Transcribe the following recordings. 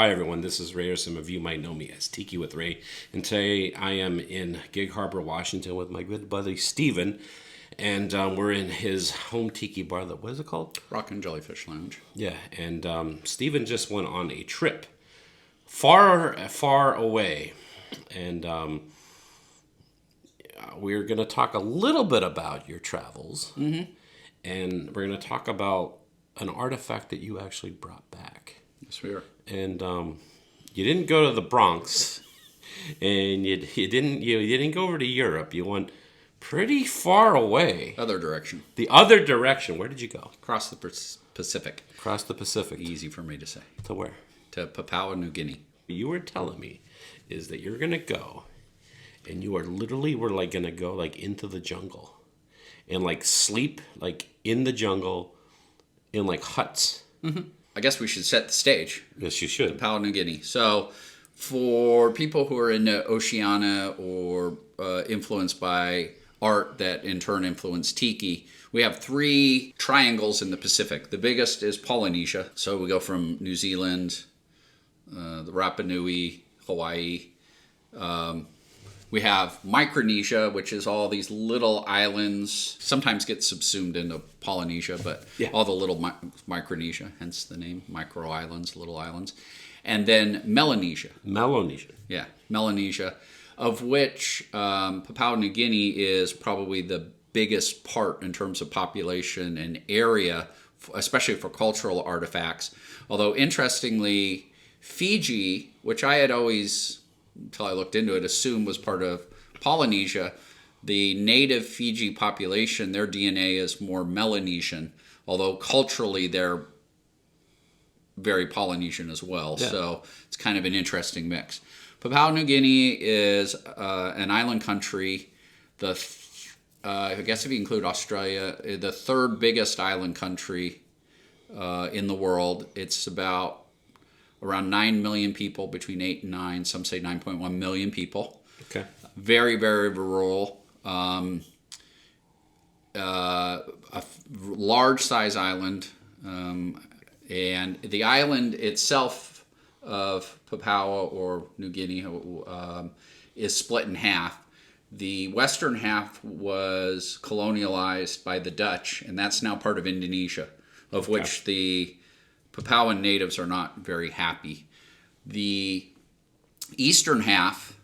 Hi everyone, this is Ray, or some of you might know me as Tiki with Ray. And today I am in Gig Harbor, Washington with my good buddy Steven. And we're in his home tiki bar. What is it called? Rock and Jellyfish Lounge. Yeah, and Steven just went on a trip far, far away. And we're going to talk a little bit about your travels. Mm-hmm. And we're going to talk about an artifact that you actually brought back. Yes, we are. And you didn't go to the Bronx, and you didn't go over to Europe. You went pretty far away. Other direction. The other direction. Where did you go? Across the Pacific. Across the Pacific. Easy for me to say. To where? To Papua New Guinea. You were telling me is that you're gonna go, and you are literally gonna go into the jungle, and sleep in the jungle, in huts. Mm-hmm. I guess we should set the stage. Yes, you should. Papua New Guinea. So, for people who are into Oceania or influenced by art that in turn influenced Tiki, we have three triangles in the Pacific. The biggest is Polynesia. So we go from New Zealand, the Rapa Nui, Hawaii. We have Micronesia, which is all these little islands, sometimes get subsumed into Polynesia, but all the little Micronesia, hence the name, micro islands, little islands. And then Melanesia. Yeah, Melanesia, of which Papua New Guinea is probably the biggest part in terms of population and area, especially for cultural artifacts. Although, interestingly, Fiji, which I had always, until I looked into it, assumed was part of Polynesia, the native Fiji population, their DNA is more Melanesian, although culturally they're very Polynesian as well. Yeah. So it's kind of an interesting mix. Papua New Guinea is an island country. I guess if you include Australia, the third biggest island country in the world. It's about around 9 million people, between 8 and 9. Some say 9.1 million people. Okay. Very, very rural. A large size island. And the island itself of Papua or New Guinea is split in half. The western half was colonialized by the Dutch, and that's now part of Indonesia, of which the Papuan natives are not very happy. The eastern half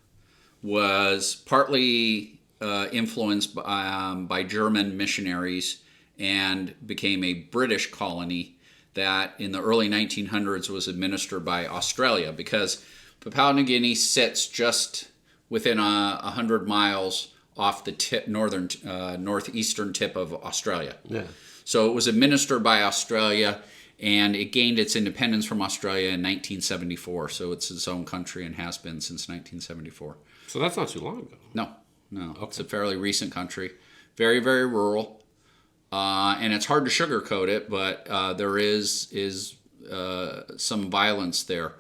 was partly influenced by German missionaries and became a British colony that in the early 1900s was administered by Australia, because Papua New Guinea sits just within 100 miles off the northeastern tip of Australia. Yeah. So it was administered by Australia, and it gained its independence from Australia in 1974. So it's its own country and has been since 1974. So that's not too long ago. No. Okay. It's a fairly recent country. Very, very rural. And it's hard to sugarcoat it, but there is some violence there.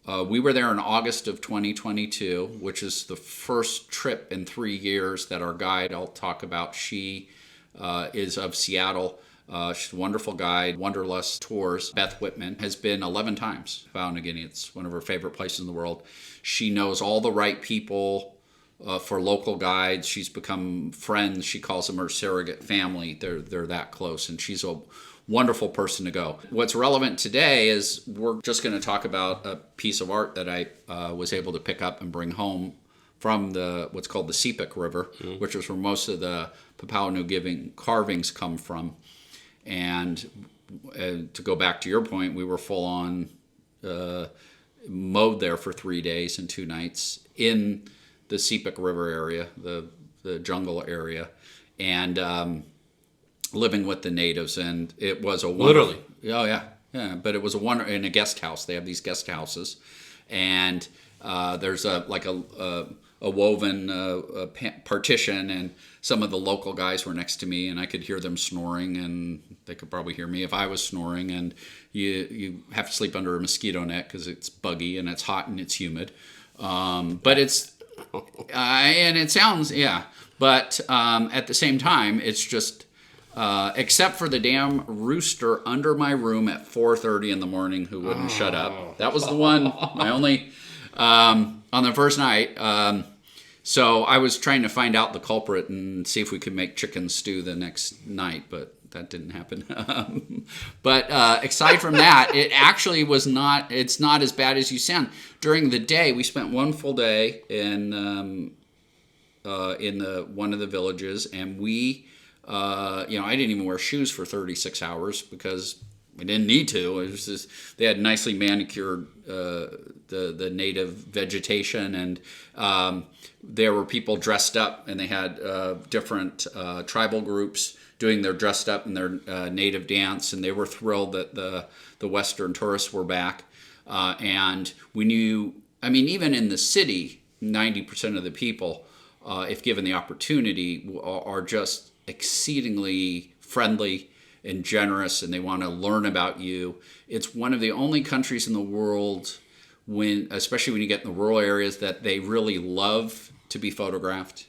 We were there in August of 2022, which is the first trip in 3 years that our guide I'll talk about. She is of Seattle. She's a wonderful guide. Wanderlust Tours. Beth Whitman has been 11 times. Papua New Guinea. It's one of her favorite places in the world. She knows all the right people for local guides. She's become friends. She calls them her surrogate family. They're that close, and she's a wonderful person to go. What's relevant today is we're just going to talk about a piece of art that I was able to pick up and bring home from what's called the Sepik River, which is where most of the Papua New Guinea carvings come from. And to go back to your point, we were full on mowed there for 3 days and 2 nights in the Sepik River area, the jungle area, and living with the natives. And it was a literally. Oh yeah. But it was in a guest house. They have these guest houses, and there's a woven partition, and some of the local guys were next to me, and I could hear them snoring, and they could probably hear me if I was snoring. And you have to sleep under a mosquito net because it's buggy and it's hot and it's humid. But it's and it sounds but at the same time, it's just except for the damn rooster under my room at 4:30 in the morning who wouldn't shut up. That was the one, my only, on the first night. So I was trying to find out the culprit and see if we could make chicken stew the next night, but that didn't happen. But aside from that, it actually was not, it's not as bad as you sound. During the day, we spent one full day in one of the villages, and we, I didn't even wear shoes for 36 hours because we didn't need to. It was just, they had nicely manicured the native vegetation, and there were people dressed up, and they had different tribal groups doing their dressed up in their native dance, and they were thrilled that the Western tourists were back. And we knew, even in the city, 90% of the people, if given the opportunity, are just exceedingly friendly and generous, and they want to learn about you. It's one of the only countries in the world, especially when you get in the rural areas, that they really love to be photographed.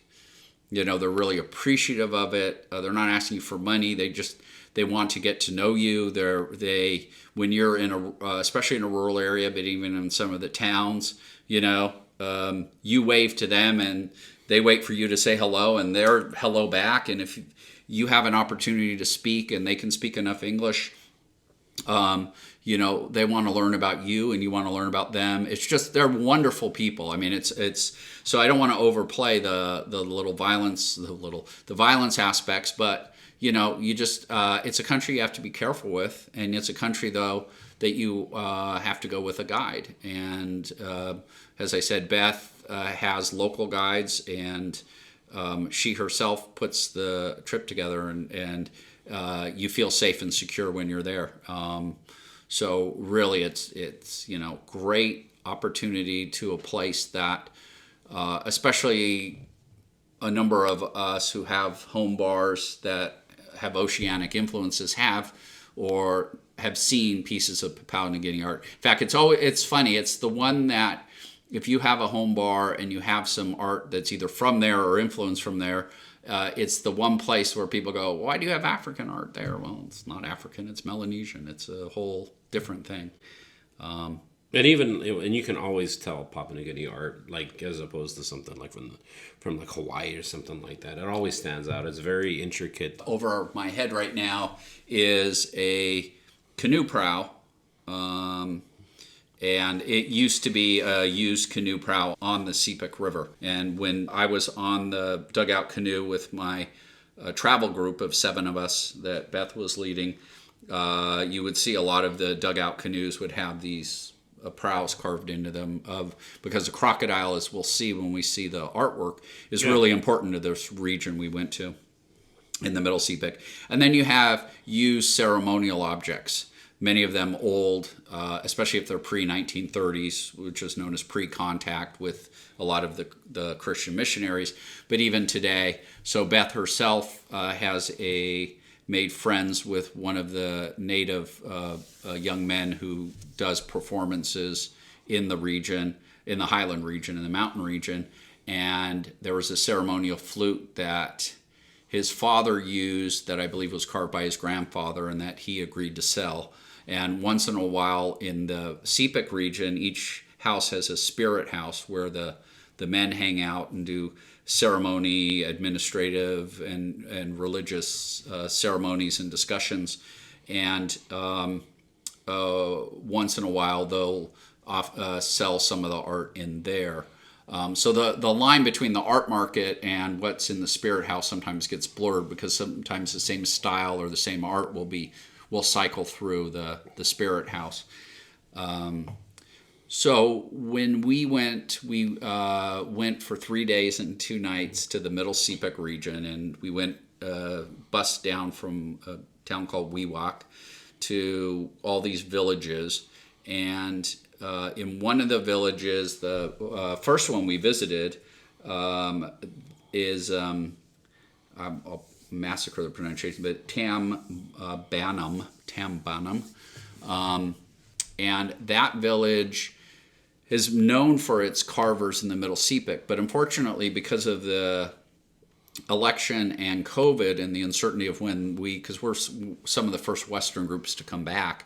They're really appreciative of it. They're not asking you for money. They want to get to know you. When you're especially in a rural area, but even in some of the towns, you wave to them and they wait for you to say hello, and they're hello back. And if you have an opportunity to speak and they can speak enough English, they want to learn about you and you want to learn about them. It's just, they're wonderful people. It's so I don't want to overplay the little violence, the violence aspects, but it's a country you have to be careful with, and it's a country though that you have to go with a guide. And as I said, Beth has local guides, and she herself puts the trip together, and you feel safe and secure when you're there. So really, it's great opportunity to a place that, especially a number of us who have home bars that have oceanic influences or have seen pieces of Papua New Guinea art. In fact, it's funny. It's the one that, if you have a home bar and you have some art that's either from there or influenced from there, it's the one place where people go, why do you have African art there? Well, it's not African, it's Melanesian. It's a whole different thing. And you can always tell Papua New Guinea art, like as opposed to something like from like Hawaii or something like that. It always stands out. It's very intricate. Over my head right now is a canoe prow. And it used to be a used canoe prow on the Sepik River. And when I was on the dugout canoe with my travel group of 7 of us that Beth was leading, you would see a lot of the dugout canoes would have these prows carved into them, because the crocodile, as we'll see when we see the artwork, is really important to this region we went to in the Middle Sepik. And then you have used ceremonial objects. Many of them old, especially if they're pre-1930s, which is known as pre-contact with a lot of the Christian missionaries. But even today, so Beth herself has made friends with one of the native young men who does performances in the region, in the highland region, in the mountain region. And there was a ceremonial flute that his father used that I believe was carved by his grandfather and that he agreed to sell. And once in a while in the Sepik region, each house has a spirit house where the men hang out and do ceremony, administrative, and religious ceremonies and discussions. And once in a while, they'll sell some of the art in there. So the line between the art market and what's in the spirit house sometimes gets blurred, because sometimes the same style or the same art will cycle through the spirit house. So when we went for 3 days and 2 nights to the Middle Sepik region, and we went bus down from a town called Wewak to all these villages. And in one of the villages, the first one we visited is, I'll massacre the pronunciation, but Tambanam. And that village is known for its carvers in the Middle Sepik, but unfortunately, because of the election and COVID and the uncertainty of when because we're some of the first Western groups to come back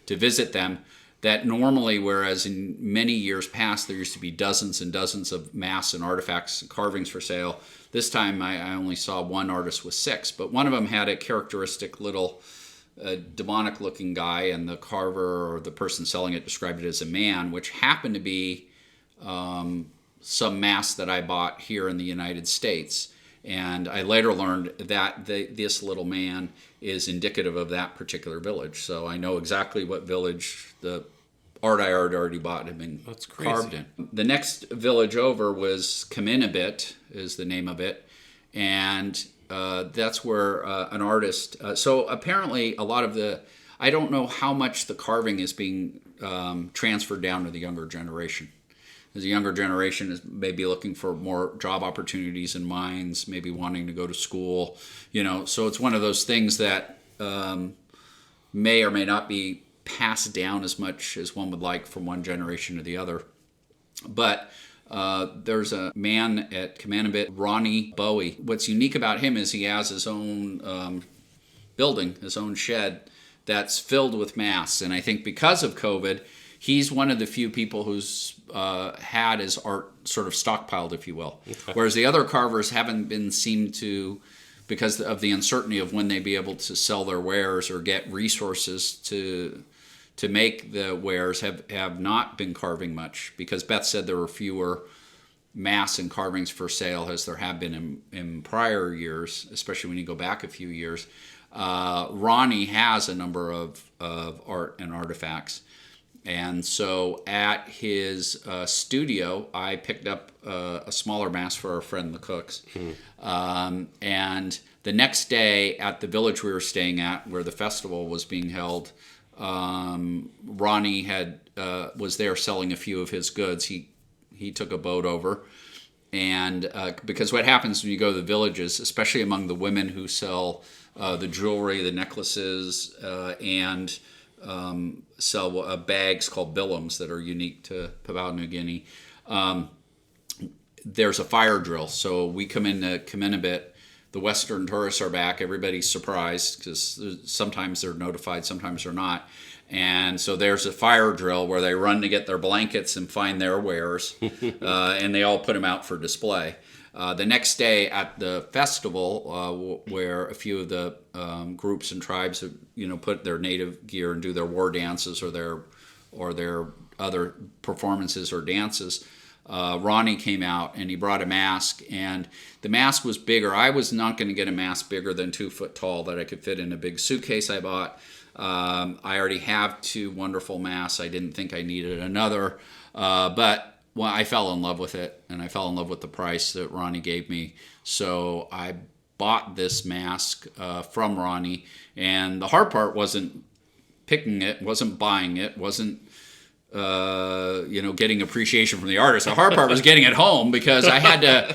to visit them, that normally, whereas in many years past there used to be dozens and dozens of masks and artifacts and carvings for sale, this time I only saw one artist with 6, but one of them had a characteristic little demonic looking guy, and the carver or the person selling it described it as a man, which happened to be some mask that I bought here in the United States. And I later learned that this little man is indicative of that particular village. So I know exactly what village the art I already bought had been carved in. The next village over was Kaminabit, is the name of it. And that's where an artist... so apparently a lot of I don't know how much the carving is being transferred down to the younger generation. The younger generation is maybe looking for more job opportunities in mines, maybe wanting to go to school, So it's one of those things that may or may not be passed down as much as one would like from one generation to the other. But there's a man at Kaminabit, Ronnie Bowie. What's unique about him is he has his own building, his own shed that's filled with masks. And I think because of COVID, he's one of the few people who's had his art sort of stockpiled, if you will. Okay. Whereas the other carvers haven't been seemed to, because of the uncertainty of when they'd be able to sell their wares or get resources to make the wares, have not been carving much. Because Beth said there were fewer masks and carvings for sale as there have been in prior years, especially when you go back a few years. Ronnie has a number of art and artifacts. And so at his studio, I picked up a smaller mask for our friend the Cooks. And the next day at the village we were staying at, where the festival was being held, Ronnie was there selling a few of his goods. He took a boat over. And because what happens when you go to the villages, especially among the women who sell the jewelry, the necklaces, and sell bags called billums that are unique to Papua New Guinea. There's a fire drill. So we come into Kaminabit, the Western tourists are back, everybody's surprised because sometimes they're notified, sometimes they're not. And so there's a fire drill where they run to get their blankets and find their wares, and they all put them out for display. The next day at the festival, where a few of the groups and tribes have, put their native gear and do their war dances or their other performances or dances, Ronnie came out and he brought a mask, and the mask was bigger. I was not going to get a mask bigger than 2 foot tall that I could fit in a big suitcase I bought. I already have 2 wonderful masks. I didn't think I needed another, but I fell in love with it, and I fell in love with the price that Ronnie gave me. So I bought this mask from Ronnie, and the hard part wasn't picking it, wasn't buying it, wasn't getting appreciation from the artist. The hard part was getting it home, because I had to,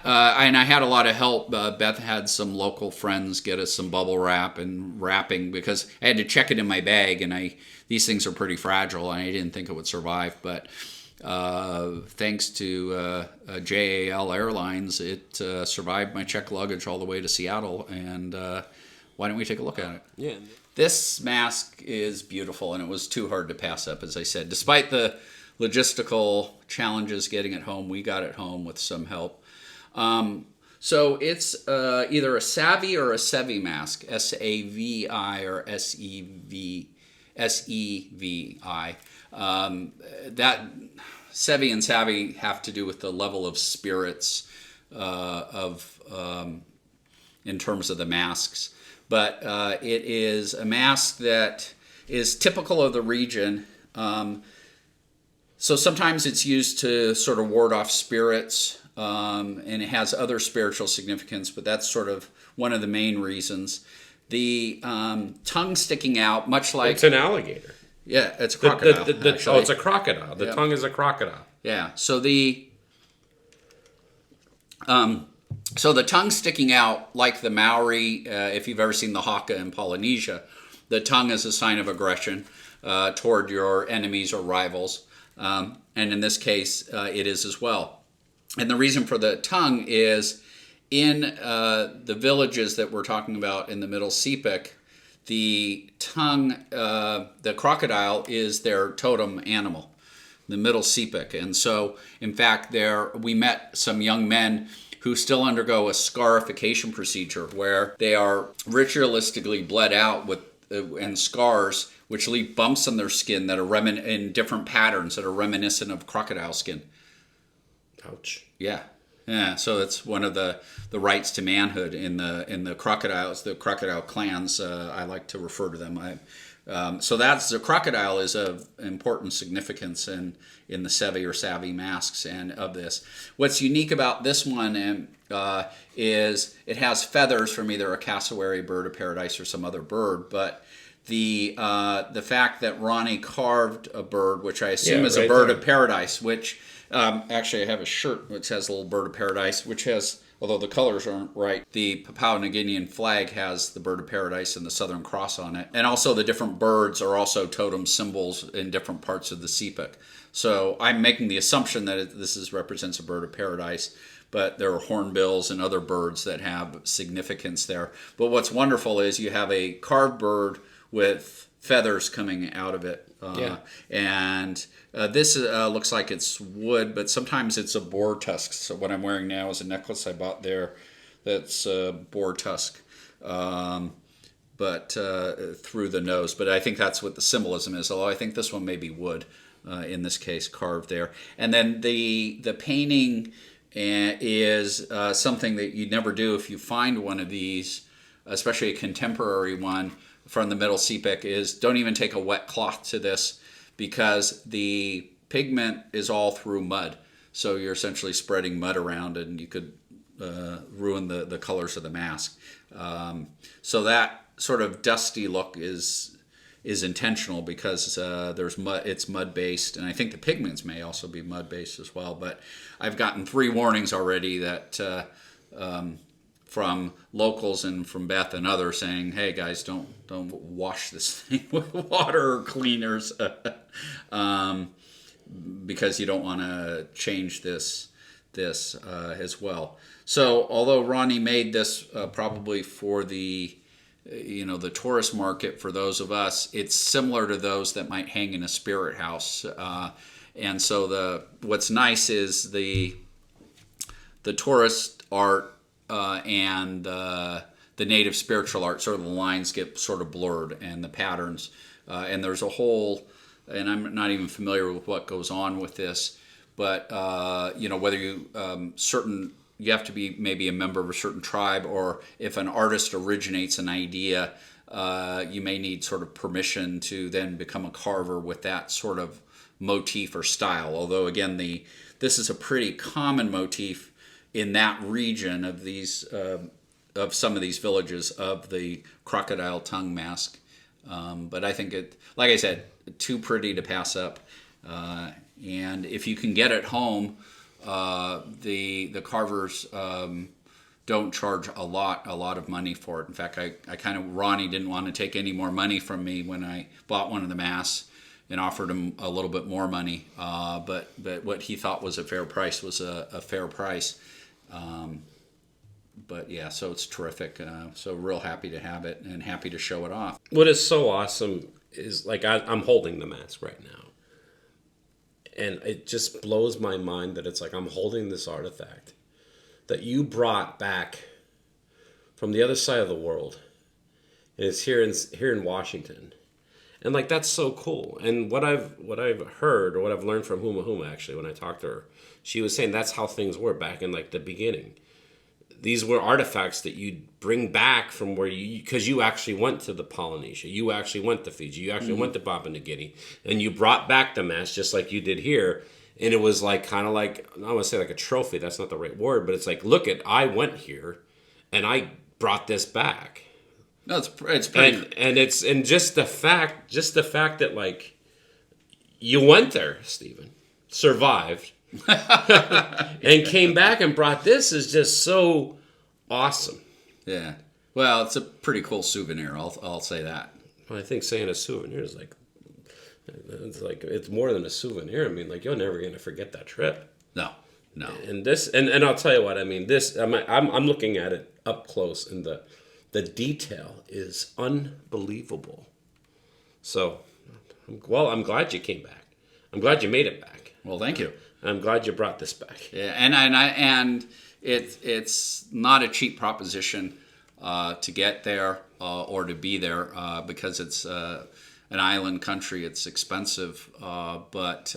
and I had a lot of help. Beth had some local friends get us some bubble wrap and wrapping, because I had to check it in my bag, and these things are pretty fragile, and I didn't think it would survive, but thanks to JAL Airlines, it survived my checked luggage all the way to Seattle, and why don't we take a look at it? Yeah. This mask is beautiful, and it was too hard to pass up, as I said. Despite the logistical challenges getting it home, we got it home with some help. So it's either a Savi or a Sevi mask, S-A-V-I or S-E-V-I. That Sevi and Savi have to do with the level of spirits in terms of the masks. But it is a mask that is typical of the region. So sometimes it's used to sort of ward off spirits, and it has other spiritual significance, but that's sort of one of the main reasons. The tongue sticking out, much like... It's an alligator. Yeah, it's a crocodile. It's a crocodile. The tongue is a crocodile. Yeah, so the tongue sticking out, like the Maori, if you've ever seen the haka in Polynesia, the tongue is a sign of aggression toward your enemies or rivals. And in this case, it is as well. And the reason for the tongue is in the villages that we're talking about in the Middle Sepik, the the crocodile is their totem animal, the Middle Sepik. And so, in fact, we met some young men who still undergo a scarification procedure where they are ritualistically bled out with and scars, which leave bumps on their skin that are in different patterns that are reminiscent of crocodile skin. Ouch. Yeah. Yeah, so it's one of the rights to manhood in the crocodiles, the crocodile clans. I like to refer to them. So that's the crocodile is of important significance in the Sevi or Savi masks and of this. What's unique about this one is it has feathers from either a cassowary, bird of paradise, or some other bird, but the fact that Ronnie carved a bird, which I assume is a bird of paradise, which actually I have a shirt which has a little bird of paradise, which has, although the colors aren't right, the Papua New Guinean flag has the bird of paradise and the Southern Cross on it. And also the different birds are also totem symbols in different parts of the Sepik. So I'm making the assumption that this represents a bird of paradise, but there are hornbills and other birds that have significance there. But what's wonderful is you have a carved bird with feathers coming out of it. And this looks like it's wood, but sometimes it's a boar tusk. So what I'm wearing now is a necklace I bought there that's boar tusk, but through the nose. But I think that's what the symbolism is, although I think this one may be wood in this case, carved there. And then the painting is something that you'd never do if you find one of these, especially a contemporary one from the Middle Sepik, is don't even take a wet cloth to this, because the pigment is all through mud. So you're essentially spreading mud around, and you could ruin the colors of the mask. So that sort of dusty look is intentional because there's mud. It's mud based, and I think the pigments may also be mud based as well. But I've gotten 3 warnings already that from locals and from Beth and others saying, "Hey guys, don't wash this thing with water or cleaners because you don't want to change this as well." So although Ronnie made this probably for the tourist market for those of us, it's similar to those that might hang in a spirit house. And so what's nice is the tourist art and the native spiritual art, sort of the lines get sort of blurred and the patterns. And there's a whole, and I'm not even familiar with what goes on with this, but whether you you have to be maybe a member of a certain tribe, or if an artist originates an idea, you may need sort of permission to then become a carver with that sort of motif or style. Although again, this is a pretty common motif in that region of these of some of these villages of the crocodile tongue mask. But I think it, like I said, too pretty to pass up. And if you can get it home, the carvers don't charge a lot of money for it. In fact, Ronnie didn't want to take any more money from me when I bought one of the masks, and offered him a little bit more money. But what he thought was a fair price was a fair price. But yeah, so it's terrific. So real happy to have it and happy to show it off. What is so awesome is, like, I'm holding the mask right now, and it just blows my mind that it's like I'm holding this artifact that you brought back from the other side of the world, and it's here in Washington, and like that's so cool. And what I've heard, or what I've learned from Huma actually, when I talked to her, she was saying that's how things were back in like the beginning. These were artifacts that you'd bring back from where because you actually went to the Polynesia, you actually went to Fiji, you actually went to Papua New Guinea, and you brought back the mask just like you did here. And it was like kind of like, I don't want to say like a trophy, that's not the right word, but it's like, look I went here and I brought this back. No, it's pretty. And just the fact that like you went there, Stephen, survived, and came back and brought this is just so awesome. Yeah. Well, it's a pretty cool souvenir. I'll say that. Well, I think saying a souvenir is like it's more than a souvenir. I mean, like, you're never going to forget that trip. No. No. And this, and I'll tell you what, I mean, this, I'm looking at it up close, and the detail is unbelievable. So, I'm glad you came back. I'm glad you made it back. Well, thank you. I'm glad you brought this back. Yeah, and it's not a cheap proposition to get there or to be there because it's an island country. It's expensive, but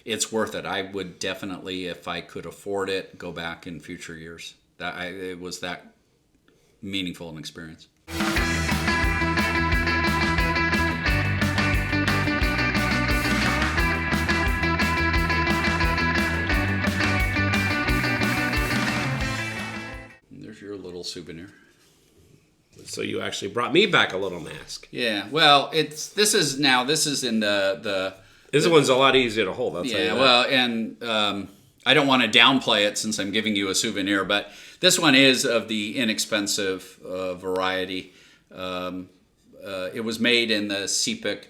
it's worth it. I would definitely, if I could afford it, go back in future years. It was that meaningful an experience. There's your little souvenir. So you actually brought me back a little mask. Yeah. Well, this is in This one's a lot easier to hold. I'll tell you that. Well, and I don't want to downplay it since I'm giving you a souvenir, but this one is of the inexpensive variety. It was made in the CPIC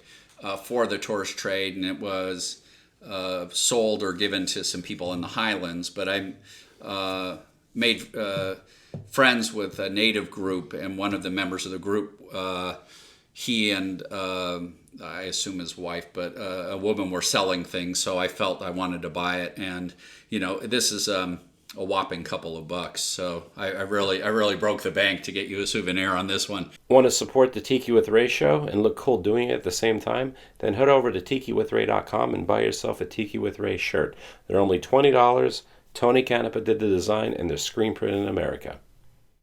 for the tourist trade, and it was sold or given to some people in the Highlands. But I made friends with a native group, and one of the members of the group, he and I assume his wife, but a woman were selling things, so I felt I wanted to buy it, and this is a whopping couple of bucks, so I really broke the bank to get you a souvenir on this one. Want to support the Tiki with Ray show and look cool doing it at the same time? Then head over to tikiwithray.com and buy yourself a Tiki with Ray shirt. They're only $20. Tony Canepa did the design, and they're screen printed in America.